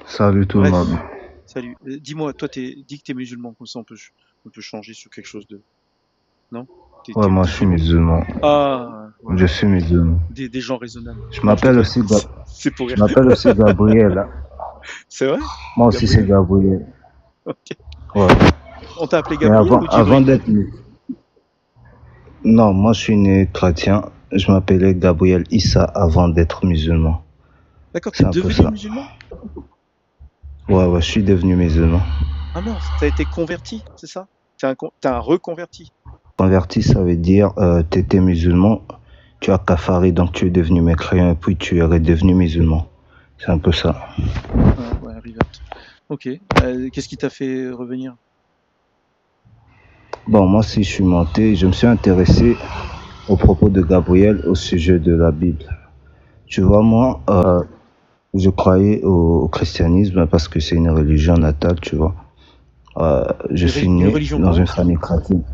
Salut tout le monde. Bref, salut. Dis-moi, toi, dis que t'es musulman, comme ça on peut changer sur quelque chose de... Non? Ouais, moi T'es je suis sunnite? musulman. Ah, Je voilà. suis musulman. Des gens raisonnables. Je Non, je m'appelle déconne. aussi, C'est pour je rire. m'appelle aussi Gabriel, hein. C'est vrai? Moi aussi c'est Gabriel? Gabriel. Ok. Ouais. On t'a appelé Mais Gabriel ou avant Djibril? d'être... Non, moi je suis né chrétien. Je m'appelais Gabriel Issa avant d'être musulman. D'accord, t'es C'est un peu devenu ça. musulman? Ouais, ouais, je suis devenu musulman. Ah mince, t'as été converti, c'est ça? T'es un reconverti. Converti, ça veut dire t'étais musulman, tu as cafari, donc tu es devenu mécréant et puis tu es redevenu musulman. C'est un peu ça. Ah, ouais, revert. Ok. Qu'est-ce qui t'a fait revenir? Bon, moi si je suis monté, je me suis intéressé aux propos de Gabriel au sujet de la Bible. Tu vois, moi, je croyais au christianisme parce que c'est une religion natale, tu vois. Je suis Une né religion dans quoi? une famille chrétienne.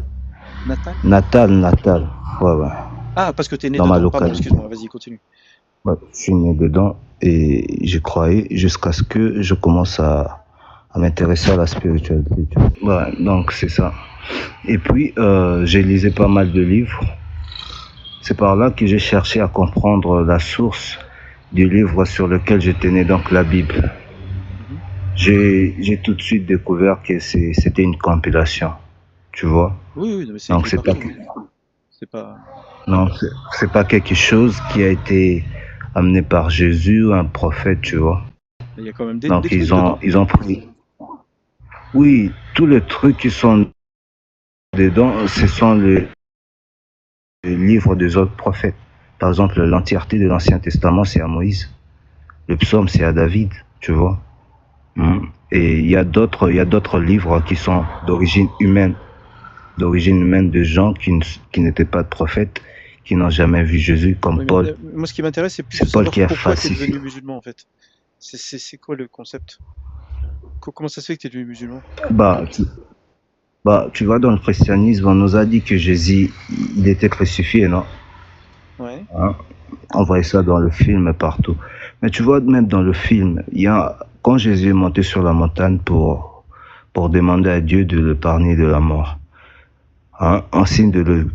Natale? Natale. Ouais, ouais. Ah, parce que t'es né Dans ma dedans. Pardon, localité. excuse-moi, vas-y, continue. Ouais, je suis né dedans et je croyais jusqu'à ce que je commence à m'intéresser à la spiritualité. Tu vois. Ouais, donc c'est ça. Et puis, j'ai lisé pas mal de livres. C'est par là que j'ai cherché à comprendre la source du livre sur lequel je tenais, donc la Bible. Mhm. J'ai tout de suite découvert que c'était une compilation, tu vois. Oui, oui, non, mais c'est Donc écrit c'est pas partout, hein. C'est pas. non, c'est pas quelque chose qui a été amené par Jésus ou un prophète, tu vois. Il y a quand même des Donc trucs dedans. ils ont pris. Oui, tous les trucs qui sont dedans, ce sont les livres des autres prophètes. Par exemple, l'entièreté de l'Ancien Testament, c'est à Moïse. Le psaume, c'est à David, tu vois. Mhm. Et il y a d'autres livres qui sont d'origine humaine de gens qui n'étaient pas de prophètes, qui n'ont jamais vu Jésus, comme Oui, mais Paul. moi, ce qui m'intéresse, c'est plus de C'est Paul savoir qui a pourquoi tu es falsifié. devenu musulman, en fait. C'est quoi le concept? Comment ça se fait que tu es devenu musulman? Bah, tu, tu vois, dans le christianisme, on nous a dit que Jésus, il était crucifié, non? Ouais. Hein. On voyait ça dans le film partout. Mais tu vois, même dans le film, quand Jésus est monté sur la montagne pour demander à Dieu de le parler de la mort, hein, en signe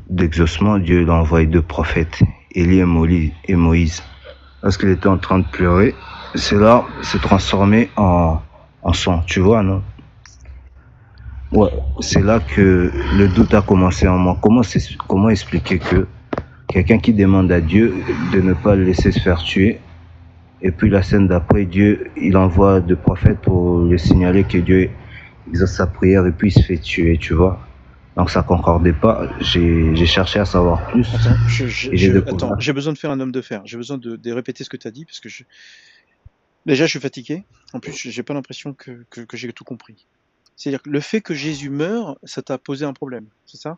d'exaucement, Dieu l'a envoyé deux prophètes, Élie et Moïse. Lorsqu'il était en train de pleurer, cela s'est transformé en sang, tu vois, non? Ouais, c'est là que le doute a commencé en moi. Comment expliquer que quelqu'un qui demande à Dieu de ne pas le laisser se faire tuer, et puis la scène d'après, Dieu, il envoie deux prophètes pour lui signaler que Dieu exauce sa prière et puis il se fait tuer, tu vois. Donc ça concordait pas. J'ai cherché à savoir plus Attends, et j'ai découvert. j'ai besoin de faire un homme de fer. J'ai besoin de répéter ce que tu as dit, parce que déjà, je suis fatigué. En plus, j'ai pas l'impression que j'ai tout compris. C'est-à-dire que le fait que Jésus meure, ça t'a posé un problème, c'est ça?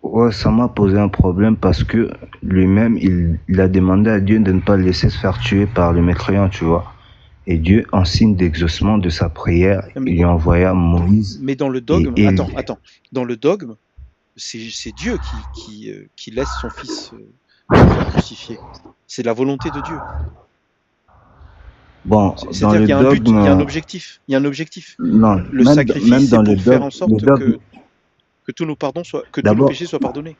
Ouais, ça m'a posé un problème parce que lui-même, il a demandé à Dieu de ne pas le laisser se faire tuer par les mécréants, tu vois. Et Dieu, en signe d'exaucement de sa prière, Non, il lui envoya Moïse mais dans le et dogme, Élie. attends. Dans le dogme, c'est Dieu qui laisse son fils mourir crucifié. C'est la volonté de Dieu. Bon, dans C'est-à-dire le qu'il y a un but, il y a un dogme, objectif. Il y a un objectif. non, Le sacrifice, même c'est dans pour faire en le sorte dogme, que tous nos pardons soient, que tous nos d'abord, péchés soient pardonnés.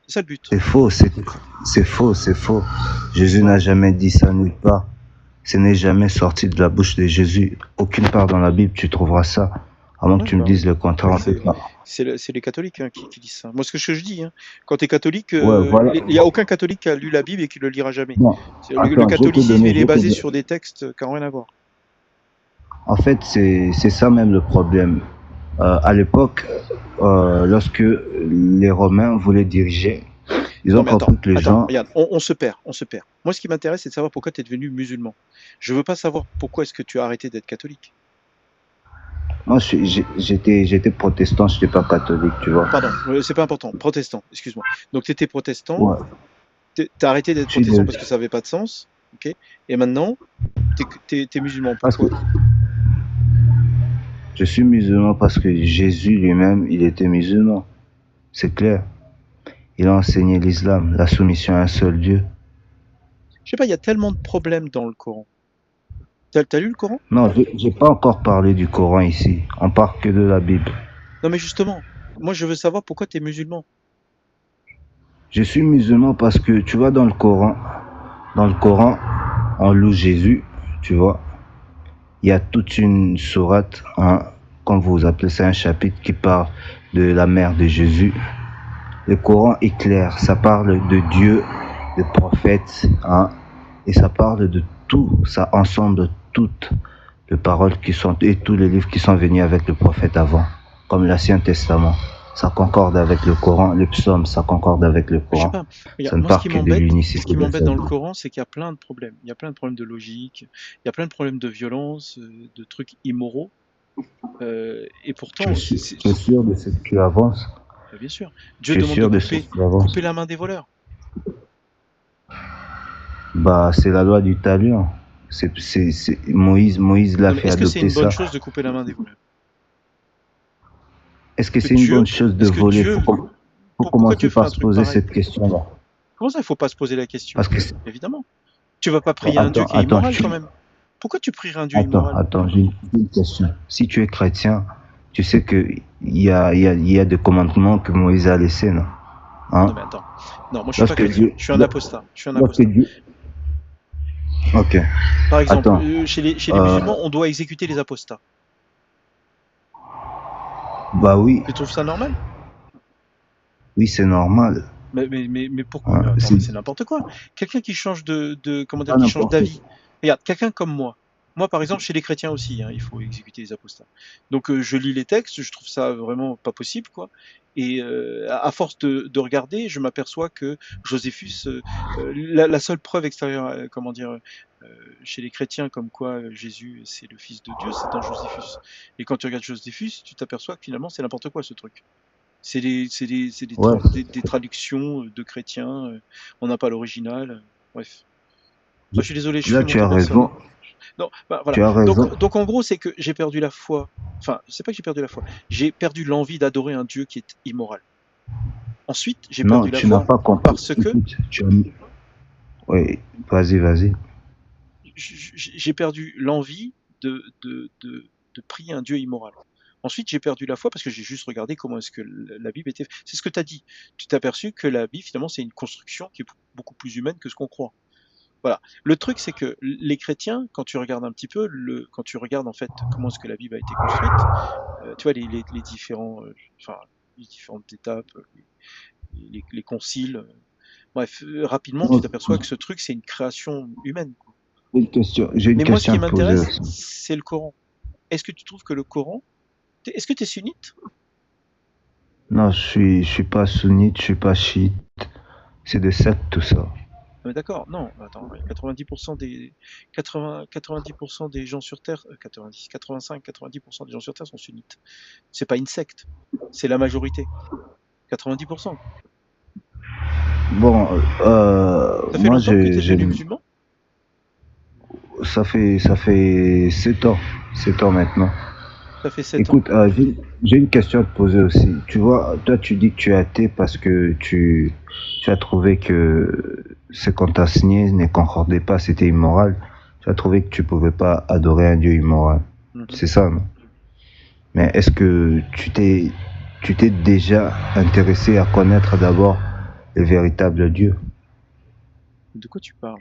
C'est ça le but. c'est faux, c'est faux. Jésus Pourquoi? n'a jamais dit ça nulle part. Ce n'est jamais sorti de la bouche de Jésus. Aucune part dans la Bible, tu trouveras ça. À moins que Ouais, tu me bah dises oui. le contraire, en fait. C'est les catholiques hein, qui disent ça. Moi, ce que je dis, hein, quand tu es catholique, Ouais, voilà. il n'y a aucun catholique qui a lu la Bible et qui le lira jamais. Non, Le attends, catholicisme, il est basé sur des textes qui n'ont rien à voir. en fait, c'est ça même le problème. À l'époque, lorsque les Romains voulaient diriger, ils Non, ont mais compris que les gens... regarde, on se perd, on se perd. Moi, ce qui m'intéresse, c'est de savoir pourquoi tu es devenu musulman. Je veux pas savoir pourquoi est-ce que tu as arrêté d'être catholique. Moi, j'étais protestant, je n'étais pas catholique, tu vois. Pardon, c'est pas important. Protestant, excuse-moi. Donc, tu étais protestant, Ouais, t'as arrêté d'être je suis protestant de... parce que ça avait pas de sens, ok? Et maintenant, t'es musulman. Parce que Pourquoi? je suis musulman parce que Jésus lui-même, il était musulman. C'est clair. Il a enseigné l'islam, la soumission à un seul Dieu. Je sais pas, il y a tellement de problèmes dans le Coran. T'as lu le Coran? Non, j'ai pas encore parlé du Coran ici. On parle que de la Bible. Non, mais justement, moi je veux savoir pourquoi tu es musulman. Je suis musulman parce que tu vois dans le Coran, on loue Jésus, tu vois. Il y a toute une sourate, hein, comme vous appelez ça, un chapitre qui parle de la mère de Jésus. Le Coran est clair, ça parle de Dieu, de prophètes, hein, et ça parle de tout, ça ensemble toutes les paroles qui sont, et tous les livres qui sont venus avec le prophète avant, comme l'Ancien Testament. Ça concorde avec le Coran, les psaumes, ça concorde avec le Je sais Coran. pas. Ça Regarde, ne moi ce part qui que de m'embête, ce l'unicité qui de m'embête sa dans le vie. Coran, c'est qu'il y a plein de problèmes. Il y a plein de problèmes de logique, il y a plein de problèmes de violence, de trucs immoraux. Et pourtant, Tu es sûr de ce que tu avances? bien sûr, Dieu Tu es demande de sûr de ce que tu avances? couper la main des voleurs. Bah, c'est la loi du talion. Moïse l'a Non, mais fait est-ce que c'est adopter une bonne ça. chose de couper la main des voleurs? Est-ce que Que c'est une bonne Dieu, chose de est-ce que voler? Dieu, Faut pourquoi commencer Dieu ferait par un se truc poser pareil? cette question-là. Comment ça, il faut pas se poser la question? Parce que, Évidemment. Tu vas pas bon, prier un Dieu qui est attends, immoral quand même. Pourquoi tu prierais un Dieu attends, immoral? attends, j'ai une question. Si tu es chrétien, tu sais que il y a des commandements que Moïse a laissés, non? Hein? Non mais attends. Non, moi je suis pas Lorsque chrétien. Dieu, Je suis un apostat. Je suis un lorsque apostat. Dieu, ok, Par exemple, attends, chez les euh, musulmans, on doit exécuter les apostats. bah oui, Tu trouves ça normal? oui, c'est normal. Mais pourquoi? Mais Hein, attends, c'est mais c'est n'importe quoi. Quelqu'un qui change comment dire, pas qui change n'importe d'avis. quoi. Regarde, quelqu'un comme moi. Moi, par exemple, chez les chrétiens aussi, hein, il faut exécuter les apostats. Donc, je lis les textes, je trouve ça vraiment pas possible, quoi. Et à force de regarder, je m'aperçois que Joséphus, la seule preuve extérieure, comment dire, chez les chrétiens, comme quoi Jésus c'est le Fils de Dieu, c'est dans Joséphus. Et quand tu regardes Joséphus, tu t'aperçois que finalement c'est n'importe quoi ce truc. Ouais, Des traductions de chrétiens, on n'a pas l'original, bref. Moi, je suis désolé, je fais là mon tu tour as personne, raison, hein. Non, bah, voilà. tu as raison. Donc en gros, c'est que j'ai perdu la foi. Enfin, c'est pas que j'ai perdu la foi. J'ai perdu l'envie d'adorer un Dieu qui est immoral. Ensuite, j'ai Non, perdu la tu n'as foi pas compris. parce que Écoute, oui, vas-y, vas-y. j'ai perdu l'envie de prier un Dieu immoral. Ensuite, j'ai perdu la foi parce que j'ai juste regardé comment est-ce que la Bible était. C'est ce que tu as dit. Tu t'es aperçu que la Bible, finalement, c'est une construction qui est beaucoup plus humaine que ce qu'on croit. Voilà. Le truc, c'est que les chrétiens, quand tu regardes un petit peu, quand tu regardes en fait comment est-ce que la Bible a été construite, tu vois les différents, enfin les différentes étapes, les conciles. Bref, rapidement, tu Non, t'aperçois que ce truc, c'est une création humaine, quoi. j'ai une Mais moi, ce question qui à te poser m'intéresse, aussi. c'est le Coran. Est-ce que tu trouves que le Coran, est-ce que tu es sunnite? Non, je suis pas sunnite, je suis pas chiite. C'est des sectes, tout ça. Ah, mais d'accord, non, attends, 90% des 90% des gens sur Terre, 90, 85, 90% des gens sur Terre sont sunnites. C'est pas une secte, c'est la majorité. 90%. Bon, Ça fait moi, longtemps que tu es devenu musulman? ça fait 7 ans maintenant. Ça fait 7 ans. Écoute, j'ai une question à te poser aussi. Tu vois, toi, tu dis que tu es athée parce que tu as trouvé que ce qu'on t'a signé ne concordait pas, c'était immoral. Tu as trouvé que tu pouvais pas adorer un Dieu immoral. Mhm. C'est ça, non? Mais est-ce que tu t'es déjà intéressé à connaître d'abord le véritable Dieu? De quoi tu parles?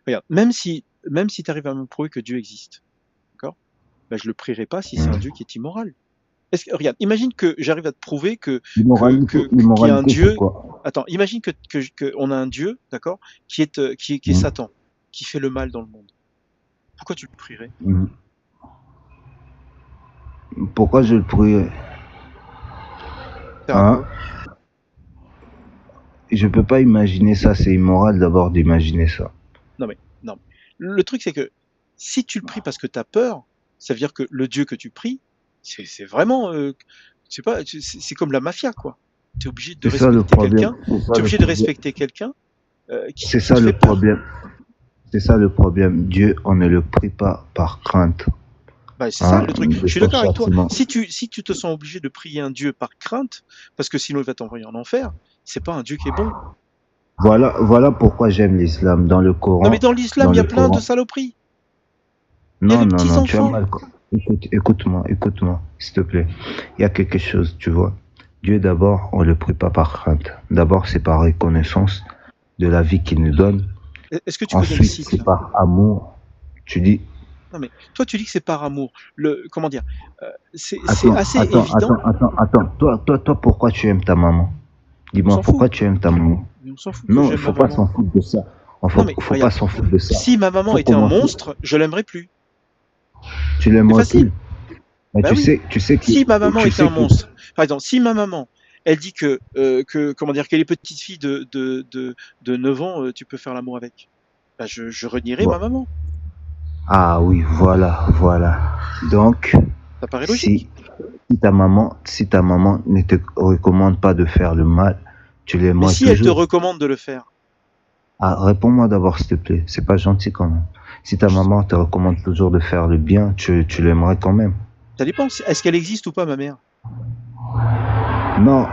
Regarde, même si tu arrives à me prouver que Dieu existe, d'accord? Ben, je le prierai pas si c'est un Hmm. Dieu qui est immoral. Regarde, imagine que j'arrive à te prouver qu'il y a un L'immoralité, c'est Dieu. quoi? Attends, imagine que on a un Dieu, d'accord, qui est Hmm. Satan, qui fait le mal dans le monde. Pourquoi tu le prierais? Hmm. Pourquoi je le prierais? Faire à Hein? quoi? Je peux pas imaginer ça, c'est immoral d'abord d'imaginer ça. Non. Le truc, c'est que si tu le pries parce que tu as peur, ça veut dire que le Dieu que tu pries, c'est vraiment, c'est pas, c'est comme la mafia, quoi. Tu es obligé de C'est ça le respecter problème. quelqu'un. C'est ça Tu es le obligé de problème. respecter quelqu'un C'est qui ça te le fait peur. problème. C'est ça le problème. Dieu, on ne le prie pas par crainte, Bah, c'est ça hein, le truc. de Je suis son d'accord avec toi. châtiment. Si tu te sens obligé de prier un Dieu par crainte, parce que sinon il va t'envoyer en enfer, c'est pas un Dieu qui est bon. Voilà pourquoi j'aime l'islam. Non, mais dans l'islam, il y a plein de saloperies. Il y a Non, de non, petits non, tu as enfants. mal. Écoute-moi, s'il te plaît. Il y a quelque chose, tu vois. Dieu, d'abord, on le prie pas par crainte. D'abord, c'est par reconnaissance de la vie qu'il nous donne. Est-ce que tu connais le Ensuite, site c'est là? par amour. Tu dis, Non mais toi tu dis que c'est par amour. Comment dire? C'est attends, assez attends, évident. attends, attends, attends. Toi, pourquoi tu aimes ta maman? On Dis-moi, s'en fout. pourquoi tu aimes ta maman? On s'en fout que Non, il j'aime ma faut pas maman. s'en foutre de ça. Non mais Faut pas regarde, s'en foutre de ça. si ma maman Faut était un commencer. monstre, je l'aimerais plus. Tu C'est l'aimerais plus. facile. Mais Bah oui. Si ma maman tu était sais un que, monstre, par exemple, si ma maman, elle dit comment dire, qu'elle est petite fille de 9 ans, tu peux faire l'amour avec. Bah je renierais ma bon. maman. Ah oui, voilà. Donc, Ça paraît si, logique. si ta maman ne te recommande pas de faire le mal, tu Mais l'aimerais si elle te toujours. recommande de le faire, Ah, réponds-moi d'abord, s'il te plaît. C'est pas gentil quand même. Si ta je- maman te recommande toujours de faire le bien, tu l'aimerais quand même. ça dépend. Est-ce qu'elle existe ou pas, ma mère? Non,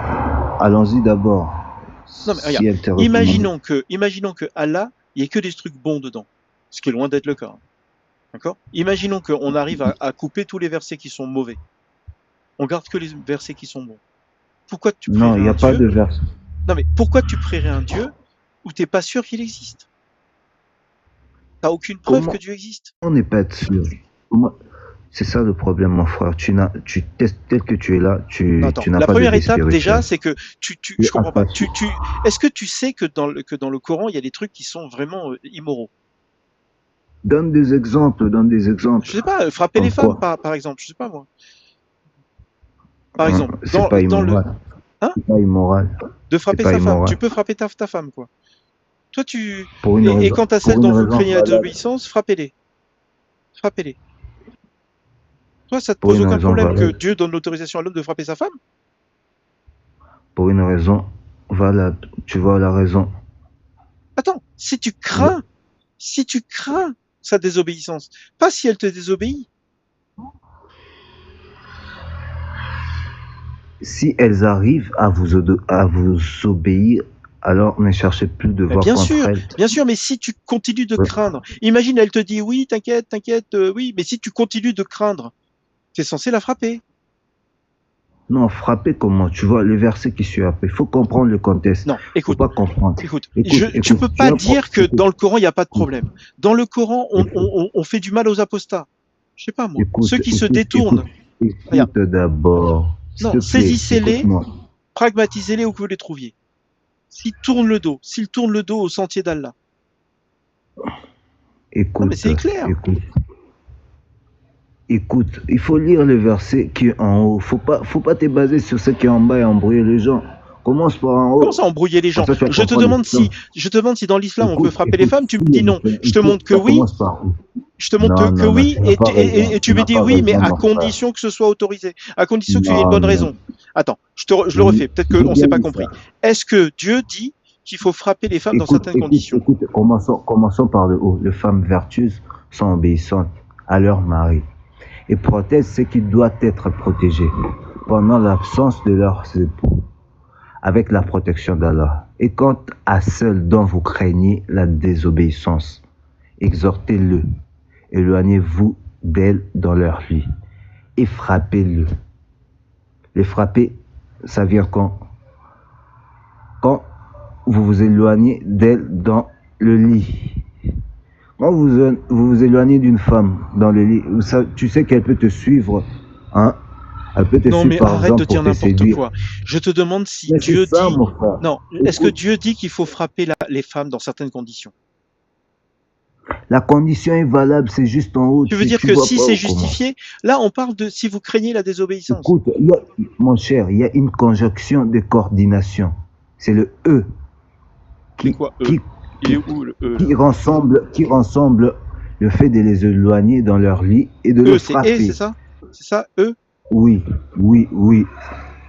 allons-y d'abord. Non, mais regarde. Si elle te recommande. Imaginons que Allah, il n'y ait que des trucs bons dedans. Ce qui est loin d'être le cas, hein. D'accord? Imaginons qu'on arrive à couper tous les versets qui sont mauvais. On garde que les versets qui sont bons. Pourquoi tu Non, prierais il n'y un a pas Dieu? de verset. Non, mais pourquoi tu prierais un Dieu où t'es pas sûr qu'il existe? T'as aucune preuve que Comment Dieu existe. on n'est pas être sûr? Comment- C'est ça le problème, mon frère. Tel que tu es là, Non, tu attends. n'as La pas de première vie étape, déjà, spirituelle. c'est que Tu es je comprends pas. attaché. Est-ce que tu sais que dans le Coran, il y a des trucs qui sont vraiment immoraux? Donne des Je exemples. sais pas, frapper les Comme femmes, quoi? par exemple. Je sais pas, moi. Par exemple, C'est pas dans le, immoral. hein? C'est pas immoral. De C'est frapper pas sa femme. Tu immoral. peux frapper ta femme, quoi. Toi, et quant à celles Pour une dont vous raison craignez la valable. désobéissance, frappez-les. Frappez-les. Toi, ça te Pour pose une aucun raison problème que valable. Dieu donne l'autorisation à l'homme de frapper sa femme? Pour une raison valable. Tu vois la raison. Attends, si tu crains sa désobéissance, pas si elle te désobéit. Si elles arrivent à vous obéir, alors ne cherchez plus de Mais voir contre elles. bien sûr, mais si tu continues de craindre, imagine, elle te dit oui, t'inquiète, oui, mais si tu continues de craindre, t'es censé la frapper. Non, frapper comment? Tu vois le verset qui suit après. Il faut comprendre le contexte. Non, Faut pas comprendre. tu peux pas dire que dans le Coran, il n'y a pas de Écoute, problème. Dans le Coran, écoute, on fait du mal aux apostats. Je sais pas moi. écoute, Ceux qui se écoute, écoute, détournent, regarde, écoute d'abord. S'il non, te plaît, saisissez-les, écoute-moi. pragmatisez-les où que vous les trouviez. S'ils tournent le dos au sentier d'Allah. Non, mais Écoute, c'est clair. écoute, écoute. Il faut lire le verset qui est en haut. Faut pas te baser sur ce qui est en bas et embrouiller les gens. Commence par en Comment haut. ça embrouiller les Comme gens? ça, tu vas comprendre le sens. Je te demande si dans l'islam on peut frapper les Écoute, femmes, tu me s'il dis vous non. plaît, Je te écoute, montre que ça oui, commence par où? je te montre Non, que non, non, oui, tu n'as pas raison. et Tu tu me n'as dis pas oui, mais raison, à mon frère. condition que ce soit autorisé, à condition que tu aies une Non, bonne non. raison. Attends, je le refais, peut-être J'ai qu'on bien s'est pas dit compris. ça. Est-ce que Dieu dit qu'il faut frapper les femmes dans certaines conditions? Commençons par le haut. Les femmes vertueuses sont obéissantes à leur mari et protègent ce qui doit être protégé pendant l'absence de leurs époux, avec la protection d'Allah. Et quant à celles dont vous craignez la désobéissance, exhortez-le, éloignez-vous d'elles dans leur lit et frappez-le. Les frapper, ça vient quand vous vous éloignez d'elle dans le lit. Quand vous éloignez d'une femme dans le lit, tu sais qu'elle peut te suivre, hein? Elle peut te Non, suivre mais par arrête de exemple pour dire te n'importe séduire. quoi. Je te demande si Mais c'est Dieu ça, dit, mon frère. non, est-ce que Écoute, Dieu dit qu'il faut frapper les femmes dans certaines conditions? la condition est valable, c'est juste en haut, Tu veux dire tu que vois si pas c'est ou comment? justifié, là on parle de si vous craignez la désobéissance. Écoute, mon cher, il y a une conjonction de coordination. C'est le E C'est qui, quoi eux? qui, Il est qui, où le E là? qui rassemble le fait de les éloigner dans leur lit et de les E, c'est et, c'est frapper. ça? C'est ça, E? Oui, oui.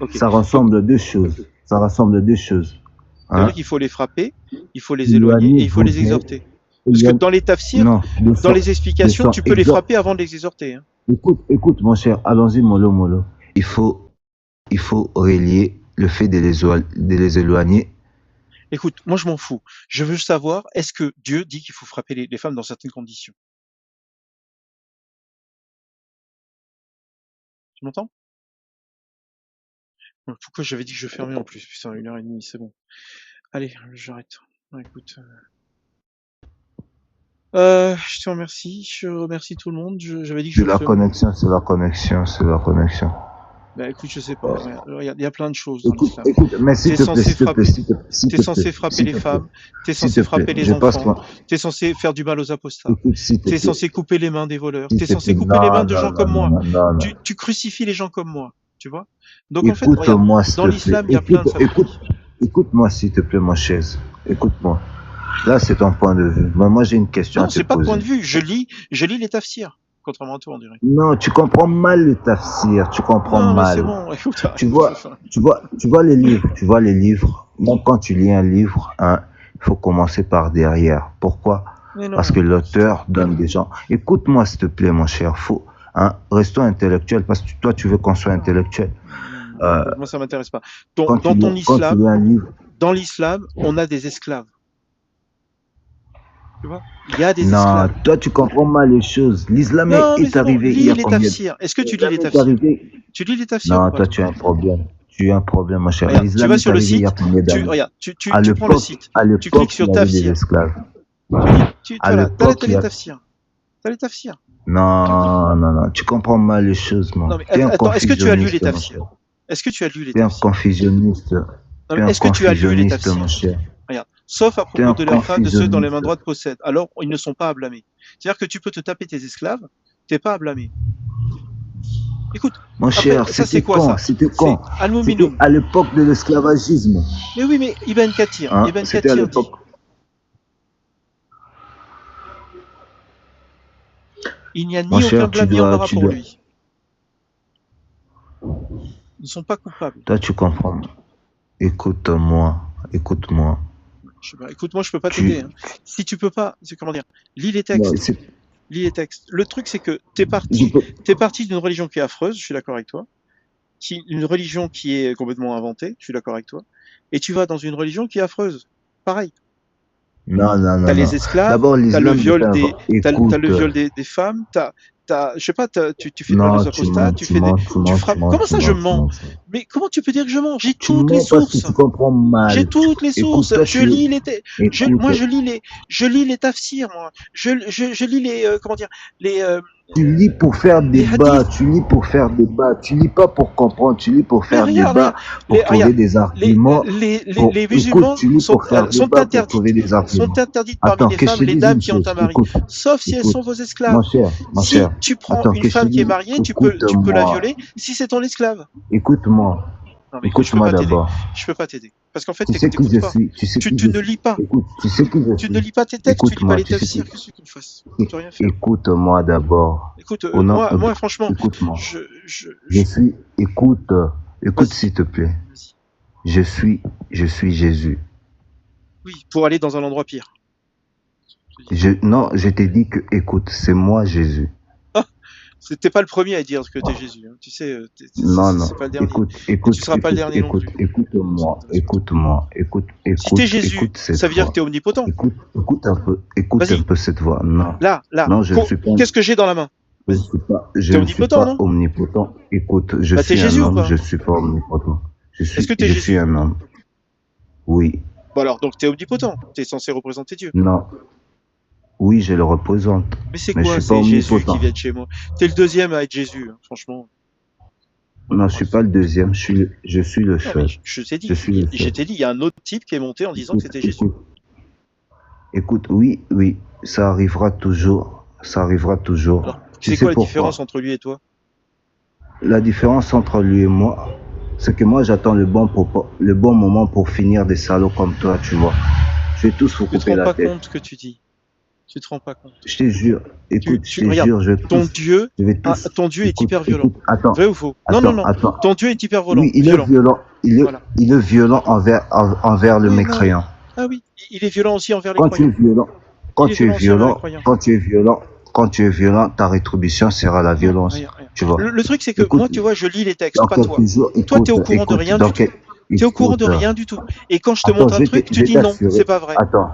Ok. Ça Donc, rassemble deux choses. Ça rassemble deux choses. ça veut dire Hein? qu'il faut les frapper, il faut les éloigner et il faut Éloignez-vous les d'elle. exhorter. Parce que Éloigne- dans les tafsirs, Non, dans les explications, tu peux les exhorte. frapper avant de les exhorter, hein. Écoute, mon cher, allons-y, mollo. Il faut, il faut relier le fait de les éloigner. Écoute, moi je m'en fous. Je veux savoir, est-ce que Dieu dit qu'il faut frapper les femmes dans certaines conditions? Tu m'entends? Pourquoi j'avais dit que je fermais en plus? Putain, 1h30, c'est bon. Allez, j'arrête. Écoute, je te remercie, je remercie tout le monde. J'avais dit que je C'est la ferais. connexion, c'est la connexion, c'est la connexion. Bah écoute, je sais pas. Regarde, il y a plein de choses dans Écoute, l'islam. écoute, mais s'il T'es te plaît, censé s'il te plaît, frapper, s'il te plaît, s'il t'es te censé plaît, frapper s'il les te plaît, femmes, t'es s'il te censé plaît, frapper les je passe enfants, moi. t'es censé faire du mal aux apostats, Écoute, s'il te t'es plaît, censé couper les mains des voleurs, s'il t'es te censé plaît, couper les mains non, de non, gens non, comme non, moi. non, non, non. Tu crucifies les gens comme moi, tu vois? Donc en fait, regarde, Écoute-moi, s'il dans te plaît, l'islam, il y a plein de saloperies. écoute-moi, s'il te plaît, mon chaise, écoute-moi. Là, c'est ton point de vue. Moi, j'ai une question à Non, te c'est pas point poser. de vue. Je lis les tafsirs, contrairement à toi, on dirait. Non, tu comprends mal le tafsir, tu comprends Non, mais c'est mal. bon. Écoute, Tu vois, tu vois les livres. Même quand tu lis un livre, hein, il faut commencer par derrière. Pourquoi? mais non. Parce que l'auteur donne des gens. Écoute-moi, s'il te plaît, mon cher. Restons intellectuel, parce que toi, tu veux qu'on soit intellectuel. Moi, ça m'intéresse pas. Quand tu lis un livre, Dans l'islam, on a des esclaves. Tu vois? Il y a des non, esclaves. toi, tu comprends mal les choses. L'islam Non, mais est arrivé il y lis a les combien de tafsirs. Est-ce que tu lis L'islam les est tafsirs? arrivé. Tu lis les tafsirs ou Non, pas, toi, tu as un problème. Tu as un problème, mon cher. Regarde, tu L'islam vas est sur le arrivé il y a site, combien d'années? regarde, tu À prends le site, à tu l'époque, cliques sur il y avait des tafsir, esclaves. tu À as l'époque, il y les a... tafsirs. T'as les tafsirs. Non, non, non, tu comprends mal les choses, moi. Non, mais T'es un attends, est-ce que tu as lu les confusionniste, mon tafsirs? cher. Est-ce que tu as lu les T'es un tafsirs? confusionniste. Non, T'es mais un est-ce que tu as lu les confusionniste, mon tafsirs? cher. Regarde, sauf à T'es propos un de la femme de ceux dont les mains confusionniste. droites possèdent. Alors, ils ne sont pas à blâmer. C'est-à-dire que tu peux te taper tes esclaves, t'es pas à blâmer. Écoute, Mon après, cher, ça c'est c'était quoi quand? ça? C'était C'est quand? C'était Al-Mu'minun. à l'époque de l'esclavagisme. Mais oui, mais Ibn Kathir, Hein? Ibn C'était à Kathir dit, l'époque. il n'y a Mon ni aucun cher, blâme ni embarras tu pour dois. lui. Ils ne sont pas coupables. Toi, tu comprends. Écoute-moi. Écoute-moi. Je sais pas. Écoute, moi je peux pas Tu. t'aider. Hein. Si tu peux pas, c'est comment dire, lis les Non, textes. c'est. Lis les textes. Le truc c'est que Je peux. t'es parti d'une religion qui est affreuse, je suis d'accord avec toi. Une religion qui est complètement inventée, je suis d'accord avec toi. Et tu vas dans une religion qui est affreuse. Pareil. Non, non, T'as non, non. les esclaves, D'abord, t'as le l'islam est viol un. t'as Écoute. le viol des femmes, je sais pas, tu fais de mal Non, aux tu apostats, mens, tu tu fais mens, des, tu tu mens, tu frappes. mens, Comment tu ça je mens, tu mens? mens. Mais comment tu peux dire que je mens? J'ai Tu toutes les mens parce que sources. tu comprends mal. J'ai toutes les Écoute, sources. toi, Je lis les, moi Écoute, je lis les tafsirs, moi. Je lis les, comment dire, les, tu lis pour faire les débat, hadiths. tu lis pour faire débat, tu lis pas pour comprendre, tu lis pour Mais faire débat, pour trouver regarde, des arguments. les musulmans Écoute, tu lis sont, pour faire sont débat, pour interdites, trouver des arguments. sont interdites parmi Attends, les que je femmes, te les dise dames une qui ont chose. un mari. Écoute, Sauf si elles sont écoute, vos esclaves. mon cher, Si cher. tu prends Attends, une que je te femme qui est dise, mariée, tu peux la écoute-moi, violer si c'est ton esclave. écoute-moi, Non, mais écoute, je peux écoute-moi pas t'aider. d'abord. Je peux pas t'aider. Parce qu'en fait, Tu sais qui je pas. suis, tu sais qui Tu je ne suis. lis pas. Écoute, tu sais qui je Tu suis. ne lis pas tes textes, tu lis pas Écoute-moi, les tu sais tafsirs, qui. qu'est-ce que tu fasses? Tu peux rien faire. Écoute-moi d'abord. Écoute, Au nom de- moi, franchement, Écoute-moi. je, Je suis. Écoute, écoute vas-y, s'il te plaît. vas-y. Je suis Jésus. Oui, pour aller dans un endroit pire. Non, je t'ai dit que, écoute, c'est moi Jésus. T'es pas le premier à dire que t'es Jésus. Hein. Tu sais, Non, non. c'est pas le dernier. Écoute, Tu seras pas le dernier non plus. écoute-moi, Si t'es Jésus, écoute cette ça veut dire voix. que t'es omnipotent. Écoute Vas-y. un peu cette voix. Non, Là. non, je ne suis pas. Qu'est-ce que j'ai dans la main? Je Vas-y. ne suis pas, je T'es ne suis omnipotent, pas non? omnipotent. Écoute, je Bah, t'es suis Jésus un ou homme, pas? je suis pas omnipotent. Est-ce que t'es Je Jésus? suis un homme. Oui, Bon alors, donc t'es omnipotent. T'es censé représenter Dieu. non, oui, je le représente. Mais c'est Mais je quoi suis pas ces Jésus omnipotent. qui viennent chez moi? T'es le deuxième à être Jésus, hein, franchement. Non, je suis pas le deuxième, je suis le Non, mais seul. je t'ai dit, Je suis le seul. je t'ai dit, il y a un autre type qui est monté en disant que c'était Jésus. Écoute, oui, ça arrivera toujours. Ça arrivera toujours. Alors, Tu c'est sais quoi la pourquoi? différence entre lui et toi? La différence entre lui et moi, c'est que moi j'attends le bon moment pour finir des salauds comme toi, tu vois. Je vais tous vous Tu te couper rends la pas tête. compte ce que tu dis. Tu te rends pas compte. Je te jure, écoute, je te regarde, jure, je vais ton tous. Dieu, Je vais tous. ton Dieu est Écoute, hyper violent. écoute, attends. Vrai ou faux? Attends, Non. attends. Ton Dieu est hyper violent. Oui, il est violent. Voilà. Il est violent envers le Oui, non. mécréant. Ah oui, il est violent aussi envers les Quand tu es croyants. violent, quand Il est tu es violent aussi envers les violent, croyants. quand tu es violent, ta rétribution sera la violence. Rien. Tu vois. Le truc, c'est que Écoute, moi, tu vois, je lis les textes, donc, pas toi. toujours, Toi, t'es au courant de rien du tout. T'es au courant de rien du tout. Et quand je te montre un truc, tu dis non, c'est pas vrai. Attends,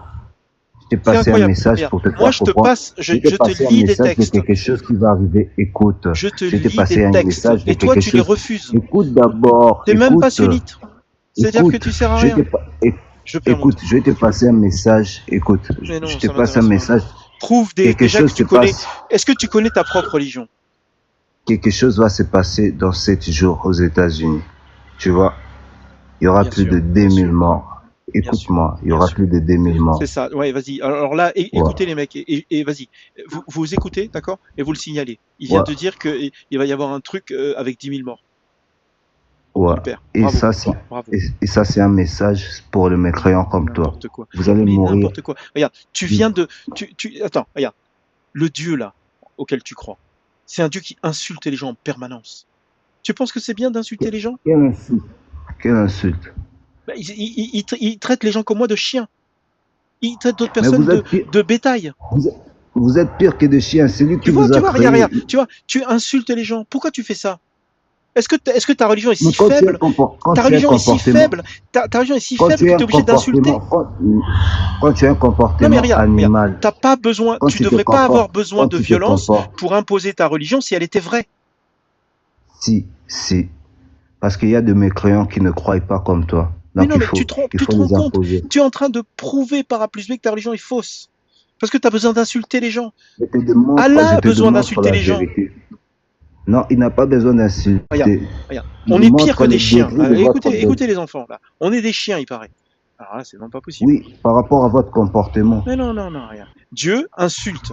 t'ai C'est passé un incroyable. message Regarde, pour te moi, faire comprendre. Je je t'ai te passé un lis des message de textes. quelque chose qui va arriver. Écoute. Je te Je t'ai lis passé des un textes. message de Et toi, quelque tu les chose. refuses. Écoute d'abord. T'es même pas Écoute. sunnite. C'est-à-dire que Écoute. tu sers à Je rien. t'ai pas. Je perds mon Écoute, temps. je vais te passer un message. Écoute, Mais je non, te ça passe un m'intéresse pas. message. Prouve Quelque déjà que chose tu se connais. passe. Est-ce que tu connais ta propre religion? Quelque chose va se passer dans 7 jours aux États-Unis. Tu vois, il y aura Bien plus sûr, de bien 2000 sûr, morts. bien sûr, Écoute-moi, il y bien aura sûr. plus de 2000 morts. C'est ça. Ouais, vas-y. Alors là, Ouais, écoutez les mecs et vas-y. Vous écoutez, d'accord? Et vous le signalez. Il vient ouais, de dire qu'il va y avoir un truc avec 10 000 morts. ouais. Super. Et Bravo. ça, c'est, Bravo. et ça, c'est un message pour les mécréants comme toi. N'importe quoi. Vous allez Mais mourir. n'importe quoi. Regarde, tu viens de. Attends, regarde. Le Dieu là, auquel tu crois, c'est un Dieu qui insulte les gens en permanence. Tu penses que c'est bien d'insulter les gens? Quelle insulte. Quelle insulte. Bah, il traite les gens comme moi de chiens. Il traite d'autres Mais personnes vous êtes pire, de bétail. vous êtes pire que des chiens. C'est lui qui vous a Regarde, créé. regarde, tu vois, tu insultes les gens. Pourquoi tu fais ça? Est-ce que ta religion est Mais si faible? Ta religion est si faible. Ta religion est si quand faible tu que as tu es un obligé d'insulter. comportement, quand tu as un Non mais comportement regarde, animal, t'as pas besoin, quand tu tu te devrais pas avoir comportes, besoin quand de tu te violence comportes, pour imposer ta religion si elle était vraie. si, parce qu'il y a de mécréants qui ne croient pas comme toi. Mais Donc non, mais tu il te faut rends les compte, imposer. tu es en train de prouver par A plus B que ta religion est fausse. Parce que tu as besoin d'insulter les gens. Je te demande, Allah je a te besoin demande d'insulter la les gens. vérité. Non, il n'a pas besoin Regarde, d'insulter. regarde. Il On est pire montre que le des chiens. degré de votre Écoutez les enfants là. On est des chiens, il paraît. Alors là, c'est même pas possible. Oui, par rapport à votre comportement. Mais non, non, non, regarde. Dieu insulte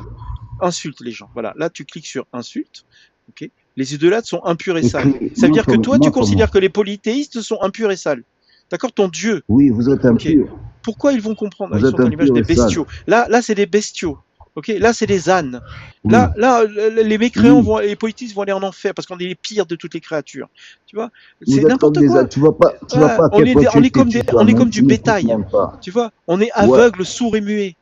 les gens. Voilà, là tu cliques sur insulte. Ok. Les idolâtres sont impurs et sales. Écris, Ça veut dire que toi, tu montre-moi. considères que les polythéistes sont impurs et sales. D'accord? Ton Dieu. Oui, vous êtes Ok. impur. Pourquoi ils vont comprendre? Vous Ils êtes sont à l'image impur des et sale. bestiaux. Là, c'est des bestiaux. Ok, là, c'est des ânes. Oui, Les mécréants oui. les politistes vont aller en enfer parce qu'on est les pires de toutes les créatures. Tu vois, Vous c'est êtes comme n'importe des quoi. ânes. Tu vois pas à On quel point est, tu on es est comme têtu on est comme toi-même. du Tu n'écoutes bétail. même pas. Tu vois, on est Ouais, aveugle, sourd et muet.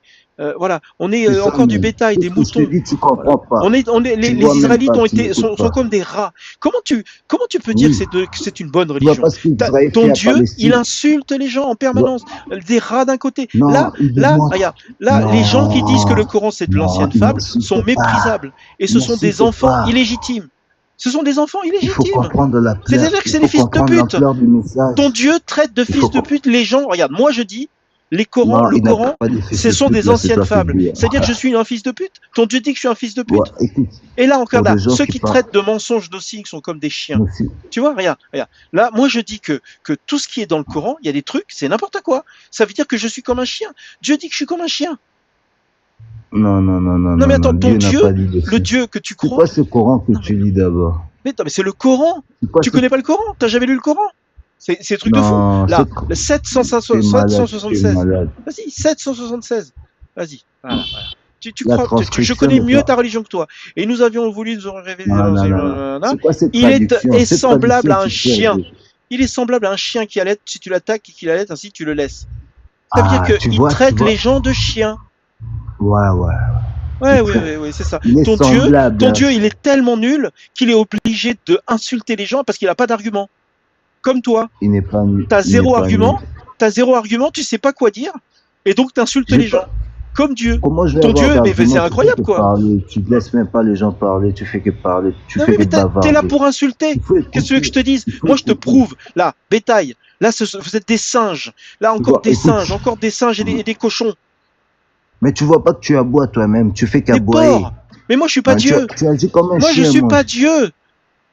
Voilà, on est c'est ça encore du même. bétail, Tout des ce que je te moutons. dis, tu Voilà. comprends pas. Tu Les vois même Israélites pas, tu n'écoutes sont pas. comme des rats. Comment tu peux dire Oui, que c'est une bonne tu vois religion? pas ce qu'Israël Ton fait à Dieu, il Palestine. insulte les gens en Tu vois- permanence. Des rats d'un côté. Non, il Regarde, démontre. là, les gens qui disent que le Non, Coran c'est de non, l'ancienne il fable sont n'insulte pas. méprisables. Et Il ce sont des n'insulte enfants pas. illégitimes. Ce sont des enfants Il faut illégitimes. comprendre C'est-à-dire que il c'est des faut fils de comprendre pute. l'ampleur du Ton message. Dieu traite de Il faut fils de pute les gens. Regarde, moi je dis, Non, le il n'a Coran, pas de fils ce de sont pute, des là, c'est anciennes toi qui le fables. dis. C'est-à-dire que je suis un fils de pute. Ton Dieu dit que je suis un fils de Ouais, pute. écoute, Et là encore, pour là, des gens ceux qui qui parlent, traitent de mensonges d'ossiques sont comme des chiens. aussi. Tu vois, regarde. Là, moi je dis que tout ce qui est dans le Coran, il y a des trucs, c'est n'importe quoi. Ça veut dire que je suis comme un chien. Dieu dit que je suis comme un chien. Non, non, non, non, Non mais non, non, attends, ton Dieu n'a Dieu, pas dit de le ça. Dieu que tu C'est crois, quoi ce Coran que non tu lis d'abord? mais c'est le Coran. C'est quoi Tu ce... connais pas le Coran? T'as jamais lu le Coran? C'est truc de fou. Non, Là, le tu es malade, tu es 776. malade. Vas-y, 776. Vas-y. Voilà. Tu La crois, je transcription connais n'est mieux pas... ta religion que toi. Et nous avions voulu nous en révéler Non, dans non, une... non, non. C'est quoi cette Il traduction? est Cette semblable traduction, à un tu fais chien. rêver. Il est semblable à un chien qui allait, si tu l'attaques et qu'il allait, ainsi tu le laisses. Ça veut dire Ah, qu'il traite les gens de chiens. Ouais, ouais. Oui, c'est ça. Il est semblable. Ton Dieu, il est tellement nul qu'il est obligé de insulter les gens parce qu'il n'a pas d'argument. Comme toi. Il n'est pas nul. T'as Il zéro n'est pas argument, nul. tu sais pas quoi dire, et donc t'insultes J'ai les gens. pas- Comme Dieu. Comment je vais Ton avoir Dieu, mais d'arguments? c'est incroyable, Tu fais que quoi. parler. Tu ne laisses même pas les gens parler. Tu fais que parler. Tu Non, fais que mais t'es là bavarder. pour insulter. Il faut écouter. Qu'est-ce que tu veux que je te dise? Il faut Moi, je te écouter. prouve. Là, bétail. Là, vous êtes des singes. Là, encore des Écoute. singes, encore des singes et des cochons. Mais tu vois pas que tu aboies toi-même. Tu fais Des qu'aboyer. porcs. Mais moi, je suis pas Hein, Dieu. tu agis comme un Moi, je chien, suis moi. pas Dieu.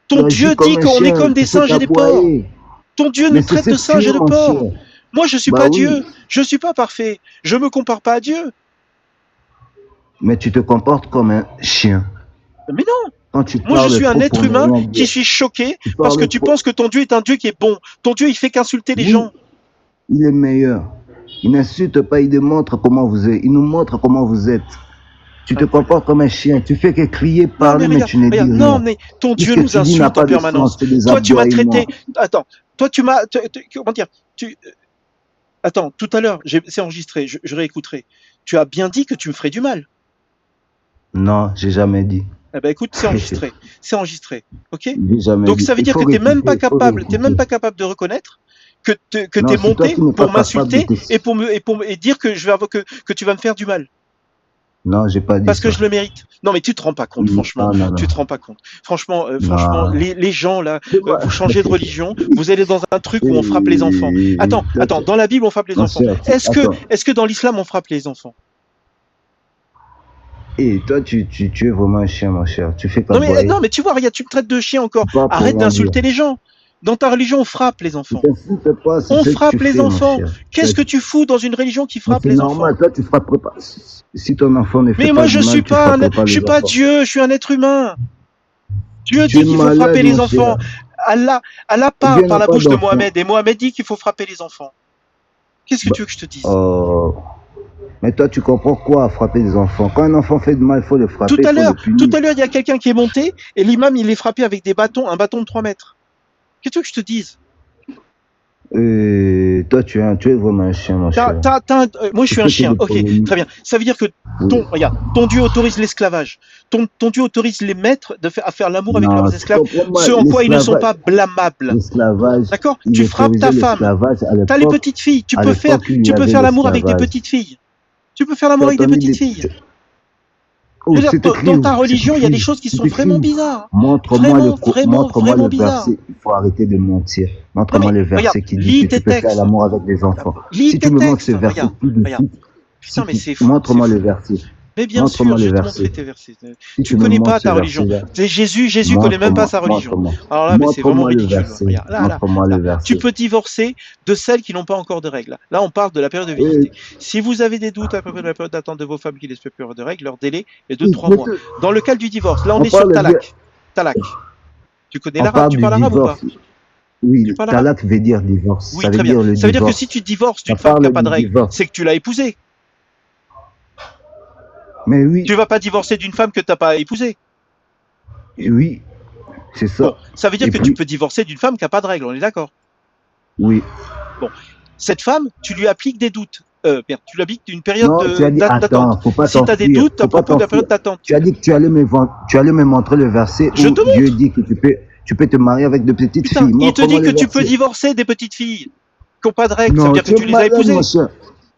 Tu Ton agis Dieu comme dit un qu'on est chien. comme des Tu fais singes et des porcs. qu'aboyer. Ton Dieu Mais nous c'est traite de ce que singes tu et es, de mon porcs. chien. Moi, je suis Bah pas oui. Dieu. Je suis pas parfait. Je me compare pas à Dieu. Mais tu te comportes comme un chien. Mais non. Quand tu Moi, je parles suis un trop être pour ne humain rien qui dire. suis choqué Tu parce que parles tu trop. penses que ton Dieu est un Dieu qui est bon. Ton Dieu, il fait qu'insulter les Oui, gens. il est meilleur. Il n'insulte pas, il démontre comment vous êtes. Il nous montre comment vous êtes. Tu te comportes comme un chien. Tu fais que crier, Non, parler, mais tu ne dis rien. non, mais ton Tout ce Dieu que nous tu dis n'a insulte en pas de sens. permanence. C'est des Toi, tu m'as aboiements. traité. Attends, toi, comment dire Attends, tout à l'heure, c'est enregistré, je réécouterai. Tu as bien dit que tu me ferais du mal. Non, j'ai jamais dit. Eh ben écoute, c'est enregistré. C'est enregistré. Ok? J'ai jamais Donc dit. ça veut Il dire faut que tu n'es même réécouter, pas il faut capable, réécouter. de reconnaître que Non, t'es c'est toi monté qui n'es pas pour capable de m'insulter t'exprimer. et dire que que tu vas me faire du mal. Non, j'ai pas dit Parce que ça. je le mérite. Non, mais tu te rends pas compte, Non, franchement. non, Tu non. te rends pas compte. Franchement, Non. les gens là, C'est pas... vous changez de religion, vous allez dans un truc où on frappe les enfants. Toi, Attends, dans la Bible on frappe les mon enfants. cher, attends. Est-ce que dans l'islam on frappe les enfants? Et toi, tu es vraiment un chien, mon cher. Tu fais Non, qu'aboyer. mais tu vois, regarde, tu me traites de chien encore. Tu parles pour Arrête rien dire. d'insulter les gens. Dans ta religion, on frappe les Ne enfants. t'insulte pas, c'est On ce que tu frappe les fais, mon enfants. cher. Qu'est-ce que tu fous dans une religion qui Mais frappe c'est les enfants? normal, toi, tu frapperais pas. Si ton enfant ne fait Mais pas moi, du mal, tu frapperais pas je suis les pas enfants. Dieu, je suis un être humain. Dieu Tu dit es qu'il faut frapper malade, les mon enfants. cher. Allah parle Dieu par n'a la pas bouche de d'enfant. Mohamed et Mohamed dit qu'il faut frapper les enfants. Qu'est-ce que Bah, tu veux que je te dise? oh. Mais toi, tu comprends quoi, frapper les enfants? Quand un enfant fait de mal, il faut le Tout frapper, il à faut le l'heure, punir. il y a quelqu'un qui est monté et l'imam, il est frappé avec des bâtons, un bâton de 3 mètres. Qu'est-ce que tu veux que je te dise? Et toi, tu es vraiment un chien, mon cher. Moi, je Tu suis un fais que chien. des Ok, polémiques. très bien. Ça veut dire que Oui. regarde, ton Dieu autorise l'esclavage. Ton Dieu autorise les maîtres à faire l'amour avec Non, leurs tu esclaves, comprends pas, ce en quoi ils ne sont pas blâmables. l'esclavage, D'accord? il Tu frappes autorisait ta femme. l'esclavage T'as les petites filles. à l'époque où il y Tu peux avait faire l'amour avec des l'esclavage. petites filles. Tu peux faire Tu l'amour as avec des entendu petites filles. Je Oh, veux dire, c'est écrit dans où? ta C'est religion, il y a des écrit. choses qui C'est sont écrit vraiment où? bizarres. Montre-moi Vraiment le bizarres. verset. Il faut arrêter de mentir. Non Montre-moi mais le regarde, verset qui dit lis que tes tu peux faire textes. l'amour avec des enfants. Lis Si tes tu me montres ce textes. verset Regarde, tout de regarde. suite, Putain, mais c'est fou, c'est montre-moi fou. le verset. Mais bien sûr, Montre-moi je le vais te verset. montrer tes versets. Si Tu tu me connais montres pas ce ta religion. verset-là, C'est Jésus connaît même pas montre-moi, sa religion. montre-moi. Alors là, mais c'est vraiment Montre-moi le ridicule. verset. Regarde, Montre-moi le là. Tu verset. peux divorcer de celles qui n'ont pas encore de règles. Là, on parle de la période de Oui, validité. Si vous avez des doutes à propos de la période d'attente de vos femmes qui laissent plus de règles, leur délai est de 3 mais mois. Dans le cas du divorce, là, on on est sur parle bien, talak. Talak. Tu connais on l'arabe? parle Tu du parles arabe ou pas? divorce. Oui, Tu parles arabe? talak veut dire divorce. Oui, Ça veut très bien. dire le Ça veut dire que si divorce. tu divorces Ça d'une femme qui n'a parle pas de du règles, divorce. c'est que tu l'as épousée. Mais oui, Tu vas pas divorcer d'une femme que tu n'as pas épousée. oui, c'est ça. Bon, ça veut dire Et que tu puis, peux divorcer d'une femme qui n'a pas de règles, on est d'accord? oui. Bon, cette femme, tu lui appliques des doutes. Merde, tu lui appliques une période Non, tu as dit, d'attente. attends, faut pas Si tu as des t'enfuir. doutes à Faut pas propos de la t'enfuir. période d'attente, Tu as dit que tu allais me montrer le verset je où te Dieu montre. dit que tu peux te marier avec de petites Putain, filles. il te Montre-moi dit le que tu peux verset. divorcer des petites filles qui n'ont pas de règles. Ça veut Non, dire que tu es tu les as malade, mon épousées. cher.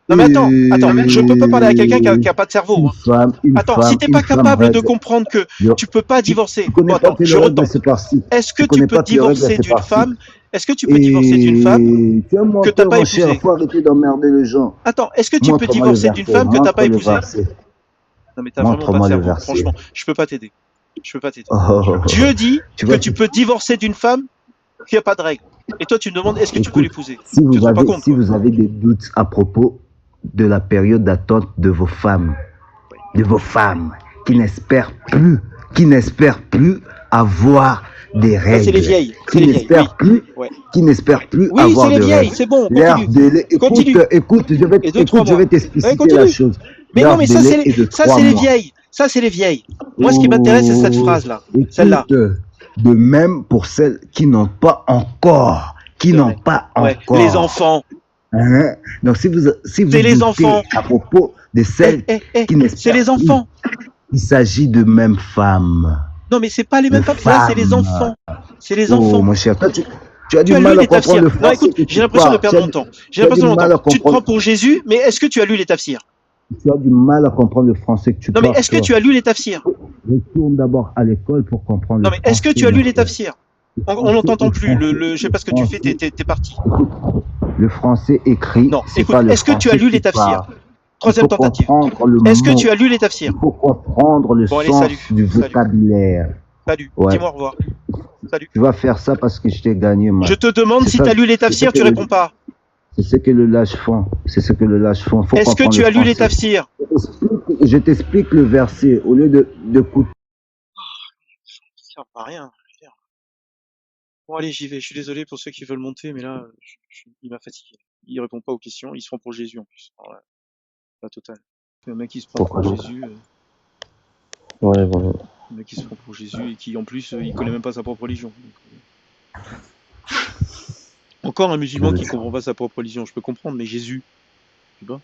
Non mais attends, je peux pas parler à quelqu'un qui a pas de cerveau. Hein. Attends, si t'es Une pas femme capable de règle. comprendre que Yo, tu peux pas divorcer, tu connais bon pas attends, que je le règle, retente. c'est par-ci. Est-ce que Tu tu connais peux pas que le règle, divorcer c'est d'une par-ci. femme? Est-ce que tu peux divorcer d'une femme Et tu es un que t'as menteur, pas mon cher. épousée? Faut arrêter d'emmerder les gens. Attends, est-ce que tu peux Montre-moi le divorcer d'une verset. femme que t'as pas Montre le épousée? verset. Non mais t'as vraiment pas de Montre-moi le cerveau. verset. Franchement, je peux pas t'aider. Je peux pas t'aider. Oh, Dieu dit tu que vois, tu peux divorcer d'une femme qui a pas de règles. Et toi, tu me demandes, est-ce que tu peux écoute, l'épouser? Tu te rends pas compte, si quoi. vous avez des doutes à propos de la période d'attente de vos femmes qui n'espèrent plus avoir des Ça, c'est les règles, vieilles. C'est qui les vieilles, oui. n'espèrent plus, Ouais. qui n'espèrent plus Oui, avoir c'est les de vieilles, règles. c'est bon, Leur continue. délai, Continue. écoute, je Et 2-3 vais mois. t'expliciter Ouais, continue. la chose. Mais non, Leur mais délai est de ça 3 c'est les mois. vieilles. Ça c'est les vieilles. Moi, ce qui m'intéresse, c'est cette phrase-là. Celle-là. Écoute, de même pour celles qui n'ont pas encore, Ouais. Les enfants. Hein? Donc si vous C'est les doutez enfants. à propos de celles qui n'espèrent C'est les enfants. plus, il s'agit de mêmes femmes. Non, mais c'est pas les De mêmes femmes. Là, c'est les femmes. enfants. C'est les Oh enfants. mon cher, toi, tu as Tu du as lu mal à les comprendre tafsirs. le Non, français écoute, que tu j'ai l'impression de parles. perdre mon temps. J'ai tu as l'impression du de mal perdre à mon temps. Tu te comprendre. prends pour Jésus, mais est-ce que tu as lu les tafsirs? Tu as du mal à comprendre le français que tu Non, parles. mais est-ce que tu as lu les tafsirs? Retourne d'abord à l'école pour comprendre Non, le mais est-ce que français, tu as lu mon les cher. tafsirs? On n'entend plus. Je sais pas ce que tu fais, t'es parti. Le français écrit, Non, c'est écoute, pas le est-ce que tu as français lu les qui tafsirs? parle. Troisième Il faut tentative. comprendre le Est-ce que mot. tu as lu les tafsirs? Il faut comprendre le Bon, allez, sens salut. du Salut. vocabulaire. Salut. Ouais. Dis-moi au revoir. Salut. Tu vas faire ça parce que je t'ai gagné, moi. Je te demande C'est si ça- tu as lu les c'est tafsirs, ça tu que réponds pas. C'est ce que le lâche font. C'est ce que le lâche font. Faut Est-ce que comprendre tu le as lu les français. tafsirs? Je t'explique le verset au lieu de coûter. Ça sert à rien. Bon, allez, j'y vais. Je suis désolé pour ceux qui veulent monter, mais là, il m'a fatigué. Il répond pas aux questions. Il se prend pour Jésus en plus. Alors là, la totale. Le mec qui se prend Pourquoi pour donc Jésus. Ouais, bonjour. Le mec qui se prend pour Jésus et qui en plus il connaît même pas sa propre religion. Encore un musulman qui comprend pas sa propre religion, je peux comprendre, mais Jésus, tu vois.